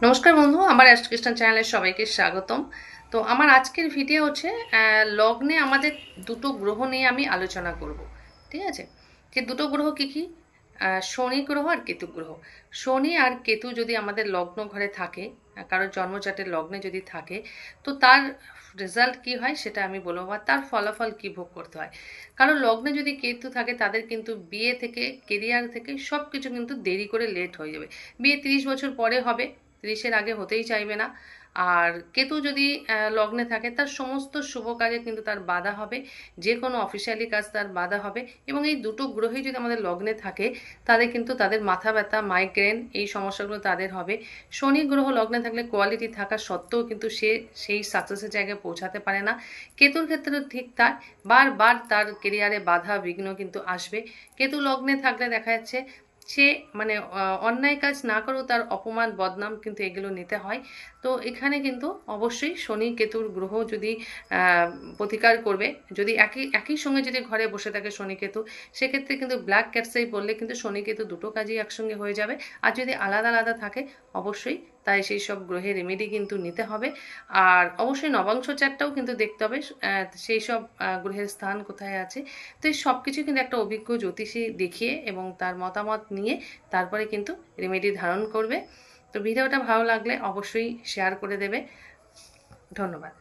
নমস্কার বন্ধু, আমার অ্যাস্ট্রোক্রিস্টান চ্যানেলে সবাইকে স্বাগতম। তো আমার আজকের ভিডিও হচ্ছে লগ্নে আমাদের দুটো গ্রহ নিয়ে আমি আলোচনা করব। ঠিক আছে, যে দুটো গ্রহ কি কি? শনি গ্রহ আর কেতু গ্রহ। শনি আর কেতু যদি আমাদের লগ্ন ঘরে থাকে, কারোর জন্মচাটের লগ্নে যদি থাকে, তো তার রেজাল্ট কি হয় সেটা আমি বলবো, বা তার ফলাফল কি ভোগ করতে হয়। কারণ লগ্নে যদি কেতু থাকে তাদের কিন্তু বিয়ে থেকে, কেরিয়ার থেকে সব কিছু কিন্তু দেরি করে লেট হয়ে যাবে। বিয়ে 30 বছর পরে হবে, 30-এর আগে হতেই চাইবে না। আর কেতু যদি লগ্নে থাকে, তার সমস্ত শুভ কাজে কিন্তু তার বাধা হবে, যে কোনো অফিসিয়ালি কাজ তার বাধা হবে। এবং এই দুটো গ্রহই যদি আমাদের লগ্নে থাকে, তাদের কিন্তু তাদের মাথা ব্যথা, মাইগ্রেন, এই সমস্যাগুলো তাদের হবে। শনি গ্রহ লগ্নে থাকলে কোয়ালিটি থাকা সত্ত্বেও কিন্তু সে সেই সাকসেসের জায়গায় পৌঁছাতে পারে না। কেতুর ক্ষেত্রেও ঠিক তাই, বারবার তার কেরিয়ারে বাধা বিঘ্ন কিন্তু আসবে। কেতু লগ্নে থাকলে দেখা যাচ্ছে সে মানে অন্যায় কাজ না করেও তার অপমান বদনাম কিন্তু এগুলো নিতে হয়। তো এখানে কিন্তু অবশ্যই শনি কেতুর গ্রহ যদি প্রতিকার করবে, যদি একই একই সঙ্গে যদি ঘরে বসে থাকে শনি কেতু, সেক্ষেত্রে কিন্তু ব্ল্যাক ক্যাটসাই বললে কিন্তু শনি কেতু দুটো কাজই একসঙ্গে হয়ে যাবে। আর যদি আলাদা আলাদা থাকে, অবশ্যই তাই সেই সব গ্রহের রেমেডি কিন্তু নিতে হবে। আর অবশ্যই নবাংশ চারটাও কিন্তু দেখতে হবে, সেই সব গ্রহের স্থান কোথায় আছে। তো এই সব কিছু কিন্তু একটা অভিজ্ঞ জ্যোতিষী দেখিয়ে এবং তার মতামত নিয়ে তারপরে কিন্তু রেমেডি ধারণ করবে। তো ভিডিওটা ভালো লাগলে অবশ্যই শেয়ার করে দেবে। ধন্যবাদ।